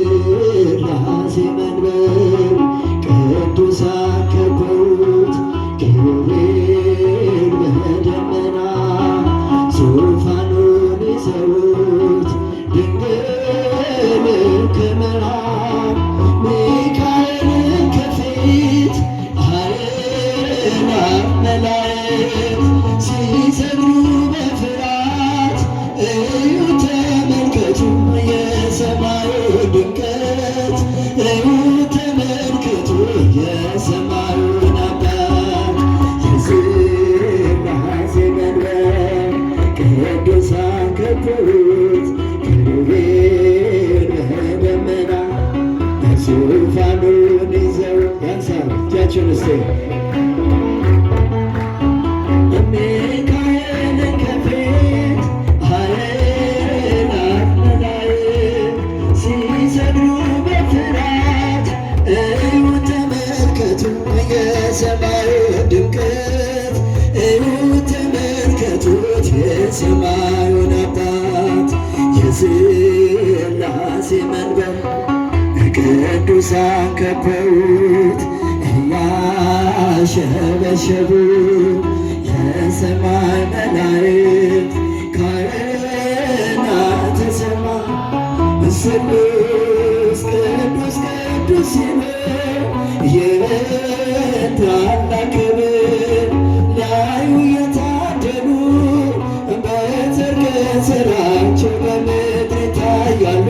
የሥላሴ መንበር ቅዱሳን ከበውት ኪሩቤል በደመና ዙፋኑን ይዘውት ድንግል ከመሃል ሚካኤልን ከፊት ኃይላት መላእክት ሲሰግዱ በፍርሃት እዩ ተመልከቱ የሰማዩ ድምቀት እዩ ተመልከቱ የሰማዩን አባት የሥላሴ መንበር ቅዱሳን ከበውት ኪሩቤል በደመና ዙፋኑን ይዘው ያንሳሉ እጃችሁን እስቲ ሚካኤልን ከፊት ኃይላት መላእክት ሲሰግዱ በፍርሃት እዩ ተመልከቱ የሰማዩ ድምቀት እዩ ተመልከቱት የሰማዩን አባት የሥላሴ መንበር ቅዱሳን ከበውት እያሸበሸቡ የሰማይ መላእክት ካህናተ ሰማይ ስሉስ ቅዱስ ቅዱስ ሲሉ የታላቅ ክብር ላዩ የታደሉ በጽድቅ ሥራቸው በምድር ይታያሉ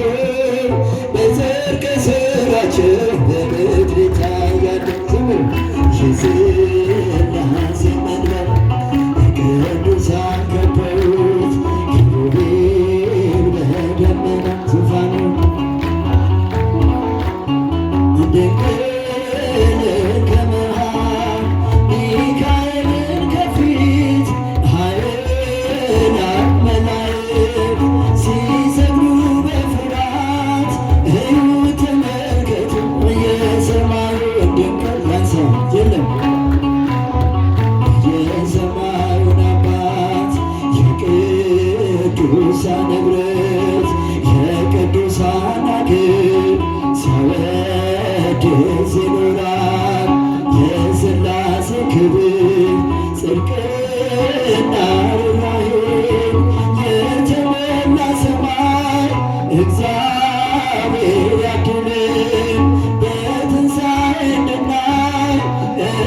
በጽድቅ ሥራቸው በምድር ይታያሉ። የሥላሴ መንበር ቅዱሳን ከበውት ኪሩቤል በደመና ዙፋኑን ድንግል ከመሃል ሚካኤልን ከፊት ኃይላት መላእክት ሲሰግዱ በፍርሃት እዩ ተመልከቱ የሰማዩን ድምቀት ያንሳ የለም የሰማዩን አባት የቅዱሳን ኅብረት የቅዱሳን አገር ሲያወድስ ይኖራል የሥላሴ ክብር ጽድቅና ርኅራኄ የተሞላ ሰማይ እግዚአብሔር ያድነን በትንሣኤ እንድናይ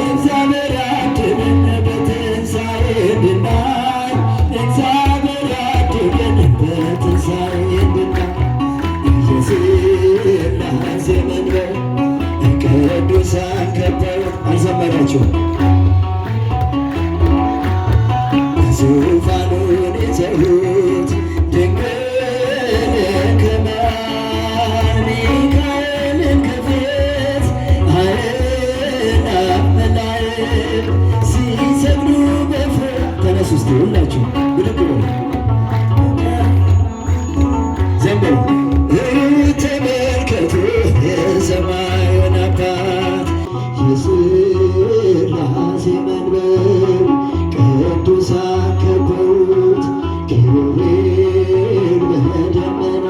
እግዚአብሔር ያድነን በትንሣኤ እንድናይ እግዚአብሔር ያድነን በትንሣኤ እንድናይ የሥላሴ መንበር ቅዱሳን ከበውት አልዘመራችሁም? ዙፋኑን ይዘውት ድንግል ከመሃል ሚካኤልን ከፊት ኃይላት መላእክት ሲሰግዱ በፍርሃት ተነሱ እስቲ ሁላችሁ ብድግ በሉ ዘምሩ ተመልከቱ የሰማዩን አባት የሥላሴ መንበር ቅዱሳን ከበውት ኪሩቤል በደመና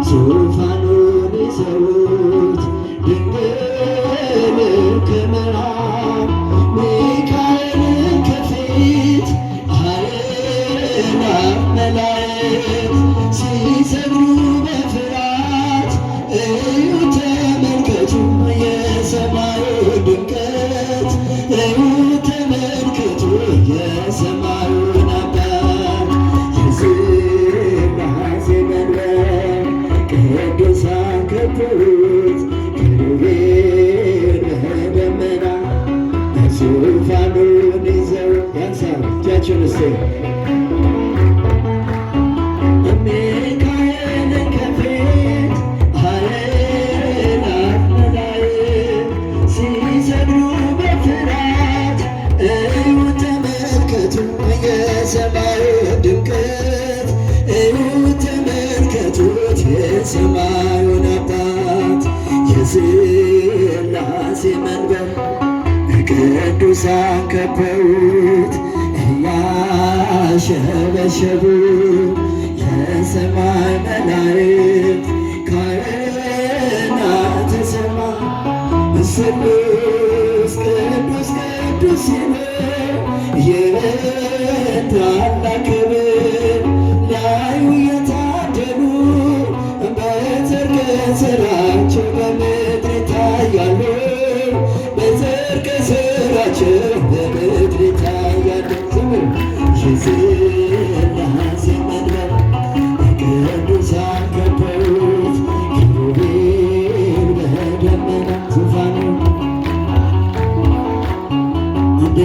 ዙፋኑን ይዘውት ድንግል ከመሃል ሚካኤልን ከፊት ኃይላት መላእክት ሲሰግዱ በፍርሃት እዩ ተመልከቱ የሰማዩ ድምቀት እዩ ተመልከቱ የሰማዩን አባት የሥላሴ መንበር ቅዱሳን ከበውት ኪሩቤል በደመና ዙፋኑን ይዘው ያንሳሉ እጃችሁን እስቲ ሚካኤልን ከፊት ኃይላት መላእክት ሲሰግዱ በፍርሃት እዩ ተመልከቱ የሰማዩ ድምቀት እዩ ተመልከቱት የሰማዩን አባት የሥላሴ መንበር ቅዱሳን ከበውት እያሸበሸቡ የሰማይ መላእክት ስሉስ ቅዱስ ቅዱስ ሲሉ የታላቅ ክብር ላዩ የታደሉ በጽድቅ ሥራቸው በምድር ይታያሉ። በጽድቅ ሥራቸው በምድር ይታያሉ። የሥላሴ መንበር ቅዱሳን ከበውት ኪሩቤል በደመና ዙፋኑ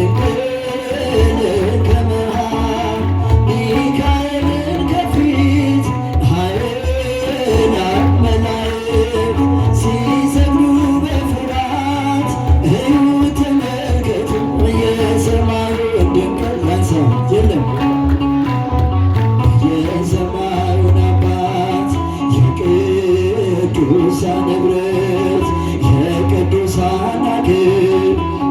ድንግልን ከመሃል ሚካኤልን ከፊት ኃይላት መላእክት ሲሰግዱ በፍርሃት እዩ ተመልከቱ የሰማዩን ድንቅል ያንሳው የለም የሰማዩን አባት የቅዱሳን ኅብረት የቅዱሳን አገር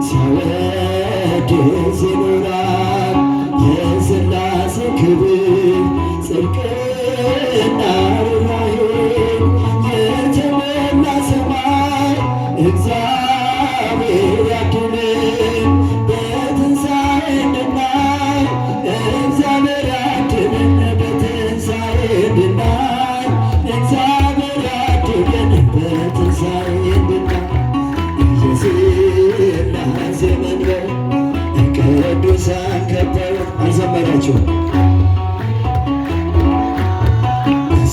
ሲያወድስ ይኖራል የሥላሴ ክብር ጽድቅና ርኅራኄ የተሞላ ሰማይ እግዚአብሔር ያድነን በትንሣኤ እንድናይ እግዚአብሔር ያድነን በትንሣኤ እንድናይ እግዚአብሔር ያድነን በትንሣኤ እንድናይ የሥላሴ መንበር ቅዱሳን ከበው አልዘመራችሁም?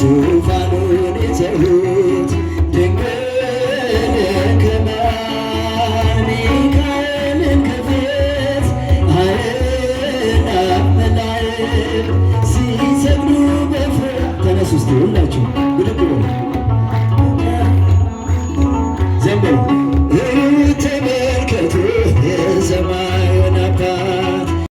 ዙፋኑን የዘሩት ድንግልን ከመሃል ሚካኤልን ከፊት ኃይላት መላእክት ሲሰግዱ በፍርሃት ተነሱ እስቲ ሁላችሁ ብድግ በሉ።